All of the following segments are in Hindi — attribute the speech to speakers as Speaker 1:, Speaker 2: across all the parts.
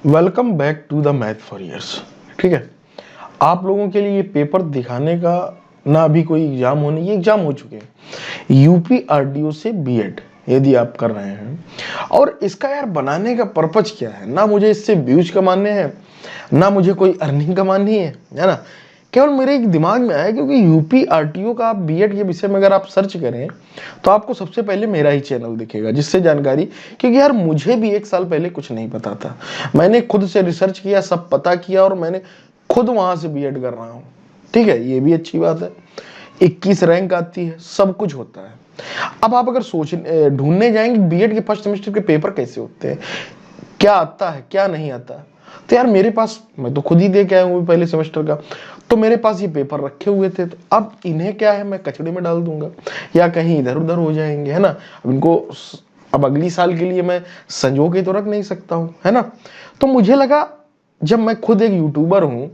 Speaker 1: Welcome back to the math for years. ठीक है, आप लोगों के लिए ये पेपर दिखाने का ना अभी कोई एग्जाम होने, ये एग्जाम हो चुके हैं। यूपी आरडीओ से बीएड यदि आप कर रहे हैं, और इसका यार बनाने का पर्पज क्या है, ना मुझे इससे व्यूज कमाने हैं, ना मुझे कोई अर्निंग कमानी है ना। केवल मेरे एक दिमाग में आया क्योंकि यूपी आरटीओ का आप बीएड के विषय में अगर आप सर्च करें तो आपको सबसे पहले मेरा ही चैनल दिखेगा, जिससे जानकारी, क्योंकि यार मुझे भी एक साल पहले कुछ नहीं पता था। मैंने खुद से रिसर्च किया, सब पता किया, और मैंने खुद वहां से बीएड कर रहा हूँ। ठीक है, ये भी अच्छी बात है। 21 रैंक आती है, सब कुछ होता है। अब आप अगर सोच ढूंढने जाएंगे बीएड के फर्स्ट सेमेस्टर के पेपर कैसे होते हैं, क्या आता है क्या नहीं आता, तो यार मेरे पास, मैं तो खुद ही दे के आया हूँ पहले सेमेस्टर का, तो मेरे पास ये पेपर रखे हुए थे। तो अब इन्हें क्या है, मैं कचड़े में डाल दूंगा या कहीं इधर उधर हो जाएंगे, है ना। अब इनको अब अगली साल के लिए मैं संजो के तो रख नहीं सकता हूँ, है ना। तो मुझे लगा जब मैं खुद एक यूट्यूबर हूँ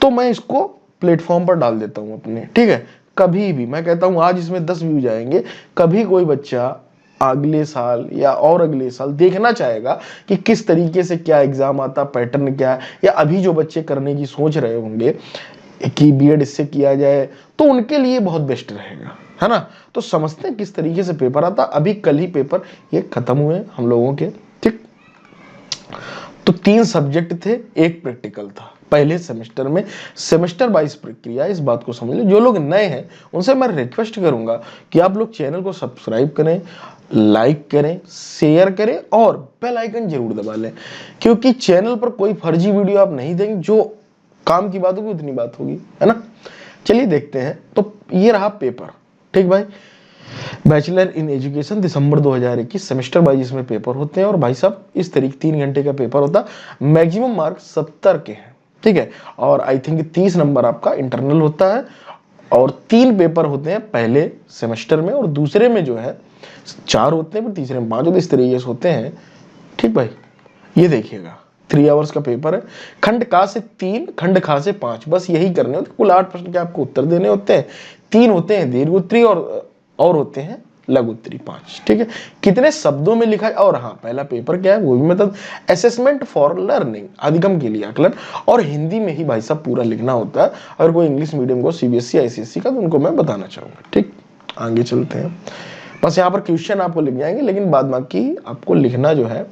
Speaker 1: तो मैं इसको प्लेटफॉर्म पर डाल देता हूँ अपने। ठीक है, कभी भी मैं कहता हूँ आज इसमें 10 व्यूज आएंगे, कभी कोई बच्चा अगले साल या और अगले साल देखना चाहेगा कि किस तरीके से क्या एग्जाम आता, पैटर्न क्या है, या अभी जो बच्चे करने की सोच रहे होंगे कि बीएड इससे किया जाए, तो उनके लिए बहुत बेस्ट रहेगा, है ना। तो समझते हैं किस तरीके से पेपर आता। अभी कल ही पेपर ये खत्म हुए हम लोगों के। ठीक, तो 3 सब्जेक्ट थे, एक प्रैक्टिकल था पहले सेमेस्टर में। सेमेस्टर वाइज प्रक्रिया, इस बात को समझ लें। जो लोग नए हैं उनसे मैं रिक्वेस्ट करूंगा कि आप लोग चैनल को सब्सक्राइब करें, लाइक करें, शेयर करें और बेल आइकन जरूर दबा लें, क्योंकि चैनल पर कोई फर्जी वीडियो आप नहीं देंगे। जो काम की बात होगी उतनी बात होगी, है ना। चलिए देखते हैं। तो ये रहा पेपर। ठीक भाई, bachelor in education December 2021 semester wise इसमें पेपर होते हैं। और भाई साहब इस तरीके 3 घंटे का पेपर होता है। मैक्सिमम मार्क 70 के हैं। ठीक है, और आई थिंक 30 नंबर आपका इंटरनल होता है, और 3 पेपर होते हैं पहले सेमेस्टर में, और दूसरे में जो है 4 होते हैं, तीसरे में 5 होते हैं, इस तरीके से होते हैं। ठीक भाई, ये देखिएगा 3 आवर्स का पेपर है। खंड का से 3, खंड खा से 5, बस यही करने होते। कुल 8 प्रश्न के आपको उत्तर देने होते हैं। 3 होते हैं दीर्घ उत्तरी और होते हैं लघु उत्तरी 5। ठीक है, कितने शब्दों में लिखा है, और हाँ पहला पेपर क्या है वो भी मतलब असेसमेंट फॉर लर्निंग, अधिगम के लिए आकलन, और हिंदी में ही भाई साहब पूरा लिखना होता है। अगर कोई इंग्लिश मीडियम को सीबीएसई आईसीएसई का, तो उनको मैं बताना चाहूंगा। ठीक, आगे चलते हैं। बस यहाँ पर क्वेश्चन आपको लिख जाएंगे, लेकिन बाद बाकी आपको लिखना जो है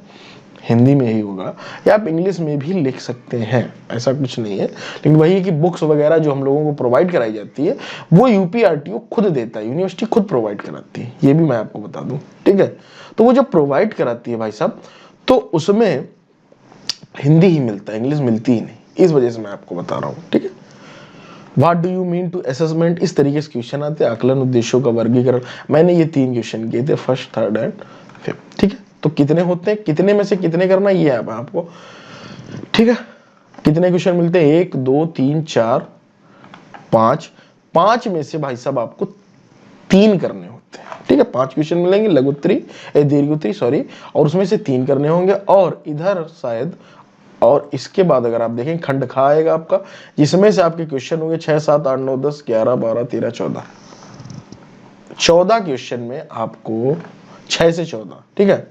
Speaker 1: हिंदी में ही होगा, या आप इंग्लिश में भी लिख सकते हैं, ऐसा कुछ नहीं है। लेकिन वही है कि बुक्स वगैरह जो हम लोगों को प्रोवाइड कराई जाती है वो यूपी आरटीओ खुद देता है, यूनिवर्सिटी खुद प्रोवाइड कराती है, ये भी मैं आपको बता दूं। ठीक है, तो वो जो प्रोवाइड कराती है भाई साहब, तो उसमें हिंदी ही मिलता है, इंग्लिश मिलती ही नहीं, इस वजह से मैं आपको बता रहा हूँ। ठीक है, what do you mean to assessment, इस तरीके से क्वेश्चन आते हैं। आकलन उद्देश्यों का वर्गीकरण, मैंने ये 3 क्वेश्चन किए थे, फर्स्ट, थर्ड एंड फिफ्थ। ठीक है, तो कितने होते हैं, कितने में से कितने करना, ये है आपको। ठीक है, कितने क्वेश्चन मिलते हैं, 1 2 3 4 5, 5 में से भाई साहब आपको 3 करने होते हैं। ठीक है, 5 क्वेश्चन मिलेंगे लघुत्तरी दीर्घोत्तरी सॉरी, और उसमें से 3 करने होंगे। और इधर शायद, और इसके बाद अगर आप देखें खंड खा आएगा आपका, जिसमें से आपके क्वेश्चन होंगे 6 7 8 9 10 11 12 13 14। 14 क्वेश्चन में आपको 6 से 14। ठीक है,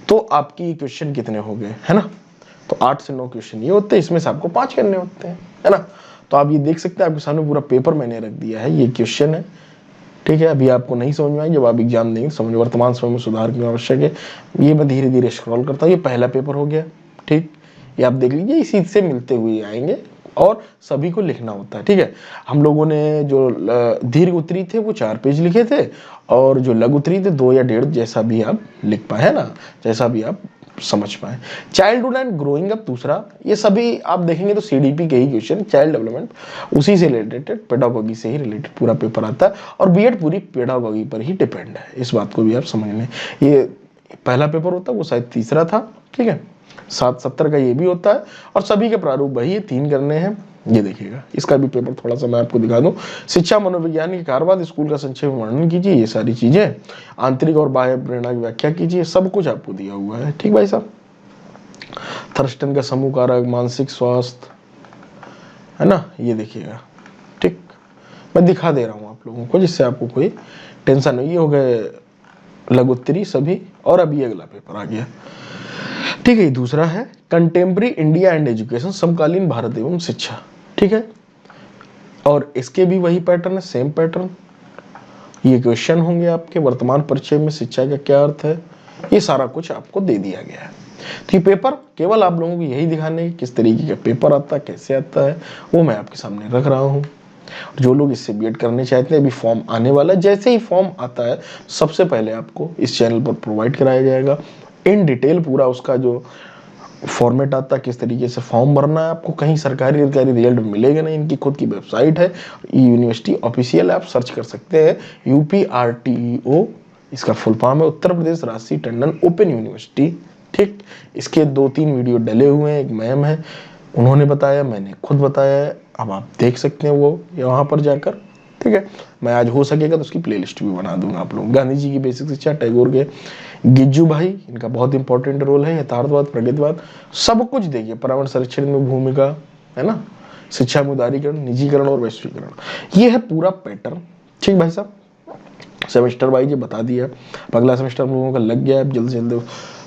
Speaker 1: तो आपकी क्वेश्चन कितने हो गए, है ना। तो 8 से 9 क्वेश्चन ये होते हैं, इसमें से आपको 5 करने होते हैं, है ना। तो आप ये देख सकते हैं, आपके सामने पूरा पेपर मैंने रख दिया है, ये क्वेश्चन है। ठीक है, अभी आपको नहीं समझ में आए, जब आप एग्जाम देंगे समझ। वर्तमान समय में सुधार की आवश्यक है, ये मैं धीरे धीरे स्क्रॉल करता हूँ। ये पहला पेपर हो गया। ठीक, ये आप देख लीजिए, इसी से मिलते हुए आएंगे, और सभी को लिखना होता है। ठीक है, हम लोगों ने जो दीर्घ उत्तरी थे वो 4 पेज लिखे थे, और जो लघु उत्तरी थे 2 या 1.5, जैसा भी आप लिख पाए, है ना, जैसा भी आप समझ पाए। चाइल्डहुड एंड ग्रोइंग अप दूसरा, ये सभी आप देखेंगे तो सीडीपी के ही क्वेश्चन, चाइल्ड डेवलपमेंट, उसी से रिलेटेड, पेडागोगी से ही रिलेटेड पूरा पेपर आता है, और बीएड पूरी पेडागोगी पर ही डिपेंड है, इस बात को भी आप समझ लें। ये पहला पेपर होता है, वो शायद तीसरा था। ठीक है, 770 का ये भी होता है, और सभी के प्रारूप वही है, 3 करने हैं। ये देखिएगा, इसका भी पेपर थोड़ा सा मैं आपको दिखा दूं। शिक्षा मनोविज्ञान के कारवाद, स्कूल का संक्षेप में वर्णन कीजिए, ये सारी चीजें, आंतरिक और बाह्य प्रेरणा की व्याख्या कीजिए, सब कुछ आपको दिया हुआ है। ठीक भाई साहब, थर्स्टन का समूह कारक, मानसिक स्वास्थ्य, है ना, ये देखिएगा। ठीक, मैं दिखा दे रहा हूँ आप लोगों को, जिससे आपको कोई टेंशन नहीं। ये हो गए लघुत्तरी सभी, और अभी अगला पेपर आ गया। ठीक है। दूसरा है कंटेम्प्रेरी इंडिया एंड एजुकेशन, समकालीन भारत एवं शिक्षा। ठीक है, और इसके भी वही पैटर्न है, सेम पैटर्न। ये क्वेश्चन होंगे आपके, वर्तमान परिचय में शिक्षा का क्या अर्थ है, ये सारा कुछ आपको दे दिया गया है। तो ये पेपर केवल आप लोगों को यही दिखाने किस तरीके का पेपर आता है, कैसे आता है, वो मैं आपके सामने रख रहा हूँ। जो लोग इससे बीएड करने चाहते हैं, अभी फॉर्म आने वाला है, जैसे ही फॉर्म आता है सबसे पहले आपको इस चैनल पर प्रोवाइड कराया जाएगा इन डिटेल पूरा उसका जो फॉर्मेट आता है, किस तरीके से फॉर्म भरना है। आपको कहीं सरकारी रिजल्ट मिलेगा नहीं, इनकी खुद की वेबसाइट है, यूनिवर्सिटी ऑफिशियल, आप सर्च कर सकते हैं UPRTEO, इसका फुल फॉर्म है उत्तर प्रदेश राजसी टंडन ओपन यूनिवर्सिटी। ठीक, इसके 2-3 वीडियो डले हुए हैं, एक मैम है उन्होंने बताया, मैंने खुद बताया है, अब आप देख सकते हैं वो वहाँ पर जाकर। ठीक है, मैं आज हो सकेगा तो उसकी प्लेलिस्ट भी बना दूंगा आप लोग। गांधी जी की बेसिक शिक्षा, टैगोर के गिज्जू भाई, इनका बहुत इंपॉर्टेंट रोल है, यथार्थवाद प्रगतिवाद, सब कुछ देखिए, पर्यावरण संरक्षण में भूमिका है ना, शिक्षा में उदारीकरण, निजीकरण और वैश्वीकरण, ये है पूरा पैटर्न। ठीक भाई साहब, सेमेस्टर वाइज ये बता दिया। अगला सेमेस्टर हम लोगों का लग गया, अब जल्द से जल्द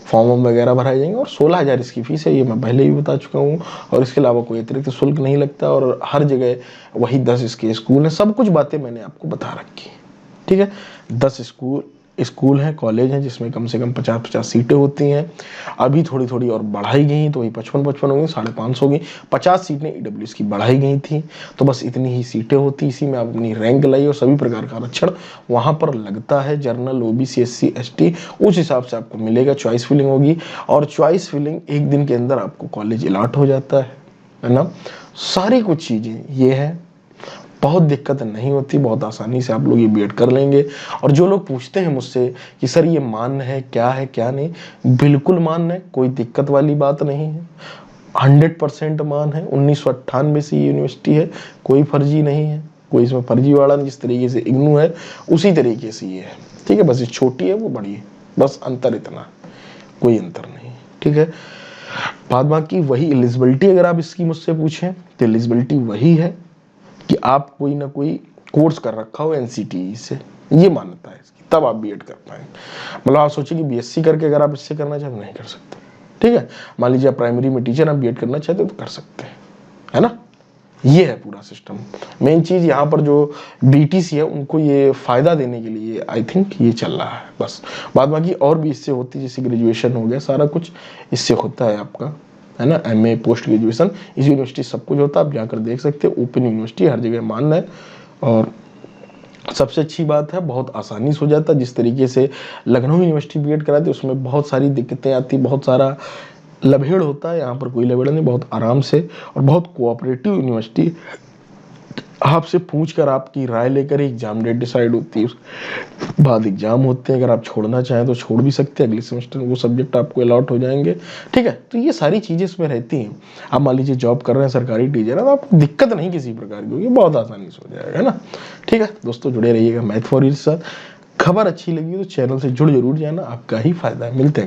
Speaker 1: फॉर्म वगैरह भराए जाएंगे, और 16,000 इसकी फीस है, ये मैं पहले ही बता चुका हूँ। और इसके अलावा कोई अतिरिक्त शुल्क नहीं लगता, और हर जगह वही 10 इसके स्कूल हैं, सब कुछ बातें मैंने आपको बता रखी। ठीक है, 10 स्कूल हैं, कॉलेज हैं, जिसमें कम से कम 50-50 सीटें होती हैं। अभी थोड़ी थोड़ी और बढ़ाई गई, तो वही 55-55 होंगी, 550 होगी। 50 सीटें EWS की बढ़ाई गई थी, तो बस इतनी ही सीटें होती, इसी में आप अपनी रैंक लाई, और सभी प्रकार का आरक्षण वहाँ पर लगता है। जनरल, OBC, SC, ST उस हिसाब से आपको मिलेगा। चॉइस फिलिंग होगी, और चॉइस फिलिंग 1 दिन के अंदर आपको कॉलेज अलॉट हो जाता है ना। सारी कुछ चीज़ें ये है, बहुत दिक्कत नहीं होती, बहुत आसानी से आप लोग ये बीएड कर लेंगे। और जो लोग पूछते हैं मुझसे कि सर ये मान्य है क्या नहीं, बिल्कुल मान्य है, कोई दिक्कत वाली बात नहीं है, 100% मान्य है। 1998 से ये यूनिवर्सिटी है, कोई फर्जी नहीं है, कोई इसमें फर्जीवाड़ा नहीं। जिस तरीके से इग्नू है उसी तरीके से ये है। ठीक है, बस ये छोटी है वो बड़ी है, बस अंतर इतना, कोई अंतर नहीं। ठीक है, बाद बाकी वही एलिजिबिलिटी, अगर आप इसकी मुझसे पूछें तो एलिजिबिलिटी वही है कि आप कोई ना कोई कोर्स कर रखा हो NCTE से, ये मान्यता है इसकी, तब आप बीएड कर पाएंगे। मतलब आप सोचिए कि BSc करके अगर आप इससे करना चाहते नहीं कर सकते। ठीक है, मान लीजिए आप प्राइमरी में टीचर, आप बीएड करना चाहते हो तो कर सकते हैं, है ना। ये है पूरा सिस्टम। मेन चीज यहाँ पर जो BTC है उनको ये फायदा देने के लिए आई थिंक ये चल रहा है बस। बाद बाकी और भी इससे होती है, जैसे ग्रेजुएशन हो गया, सारा कुछ इससे होता है आपका, है ना। MA, पोस्ट ग्रेजुएशन, इस यूनिवर्सिटी सब कुछ होता है, आप जाकर देख सकते हैं। ओपन यूनिवर्सिटी, हर जगह मान्य है, और सबसे अच्छी बात है बहुत आसानी से हो जाता है। जिस तरीके से लखनऊ यूनिवर्सिटी बीएड कराती है उसमें बहुत सारी दिक्कतें आती, बहुत सारा लभेड़ होता है, यहाँ पर कोई लभेड़ नहीं, बहुत आराम से, और बहुत कोऑपरेटिव यूनिवर्सिटी, आपसे पूछ कर आपकी राय लेकर एग्जाम डेट डिसाइड होती है, उसके बाद एग्जाम होते हैं। अगर आप छोड़ना चाहें तो छोड़ भी सकते हैं, अगले सेमेस्टर में वो सब्जेक्ट आपको अलॉट हो जाएंगे। ठीक है, तो ये सारी चीज़ें इसमें रहती हैं। आप मान लीजिए जॉब कर रहे हैं, सरकारी टीचर है, तो आपको दिक्कत नहीं किसी प्रकार की होगी, बहुत आसानी से हो जाएगा, है ना। ठीक है दोस्तों, जुड़े रहिएगा मैथ फॉर ईयर के साथ। खबर अच्छी लगी तो चैनल से जुड़ जरूर जाना, आपका ही फायदा है। मिलते हैं।